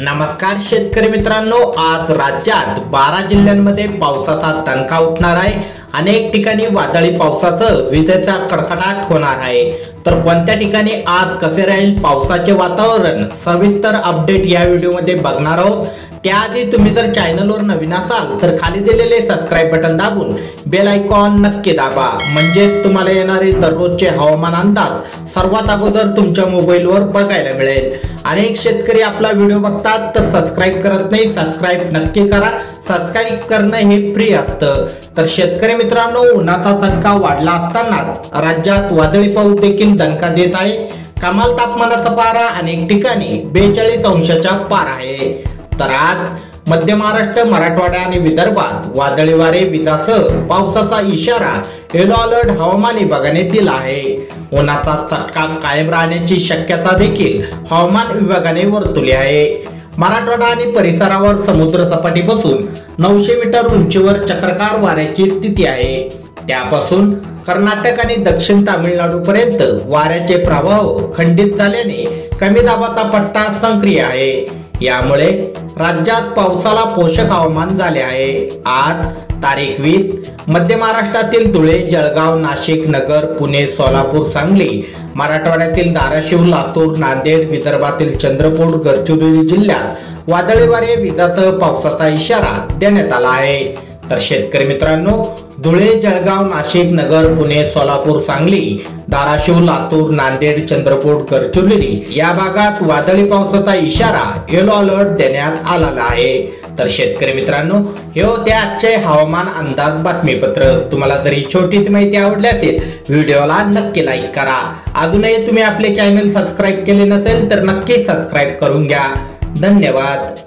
नमस्कार शेतकरी मित्रांनो, आज राज्यात 12 जिल्ह्यांमध्ये पावसाचा दणका उठणार आहे। अनेक ठिकाणी वादळी पावसाचं विजेचा कडकडाट होणार आहे। तर कोणत्या ठिकाणी आज कसे राहील पावसाचे वातावरण सविस्तर अपडेट या व्हिडिओमध्ये बघणार आहोत। त्याआधी तुम्ही जर चॅनलवर नवीन असाल तर खाली दिलेले सबस्क्राइब बटन दाबून बेल आयकॉन नक्की दाबा, म्हणजे तुम्हाला येणारे दररोजचे हवामान अंदाज सर्वात अगोदर तुमच्या मोबाईलवर बघायला मिळेल। अनेक शेतकरी आपला व्हिडिओ बघतात तर सबस्क्राइब करत नाही, सबस्क्राइब नक्की करा। सबस्क्राइब करणं हे फ्री असतं। तर शेतकरी मित्रांनो, उन्हाचा झटका वाढला असतानाच राज्यात वादळी पाऊस देखील दणका देत आहे। कमाल तापमानाचा पारा अनेक ठिकाणी 42 अंशाच्या पार आहे। तर आज मध्य महाराष्ट्र, मराठवाडा आणि विदर्भात वादळी वारे विजासह पावसाचा इशारा येलो अलर्ट हवामान विभागाने दिला आहे। उन्हाचा चटका कायम राहण्याची शक्यता देखील हवामान विभागाने वर्तवली आहे। मराठवाडा आणि परिसरावर समुद्र सपाटीपासून 900 मीटर उंचीवर चक्रकार वाऱ्याची स्थिती आहे। त्यापासून कर्नाटक आणि दक्षिण तामिळनाडू पर्यंत वाऱ्याचे प्रवाह खंडित झाल्याने कमी दाबाचा पट्टा सक्रिय आहे। यामुळे राज्यात पावसाला पोषक हवामान झाले आहे। आज तारीख 20 मध्य महाराष्ट्रातील धुळे, जळगाव, नाशिक, नगर, पुणे, सोलापूर, सांगली, मराठवाड्यातील धाराशिव, लातूर, नांदेड, विदर्भातील चंद्रपूर, गडचिरोली जिल्ह्यात वादळी वारे विजासह पावसाचा इशारा देण्यात आला आहे। तर शेतकरी मित्रांनो, धुळे, जळगाव, नाशिक, नगर, पुणे, सोलापूर, सांगली, धाराशिव, लातूर, नांदेड, चंद्रपूर, गडचिरोली या भागात वादळी पावसाचा इशारा येलो अलर्ट देण्यात आलेला आहे। तर शेतकरी मित्रांनो, हे होते आजचे हवामान अंदाज बातमीपत्र। तुम्हाला जर छोटीशी माहिती आवडली असेल व्हिडिओला नक्की लाईक करा। अजूनही तुम्ही आपले चॅनल सबस्क्राइब केले नसेल तर नक्की सबस्क्राइब करून घ्या। धन्यवाद।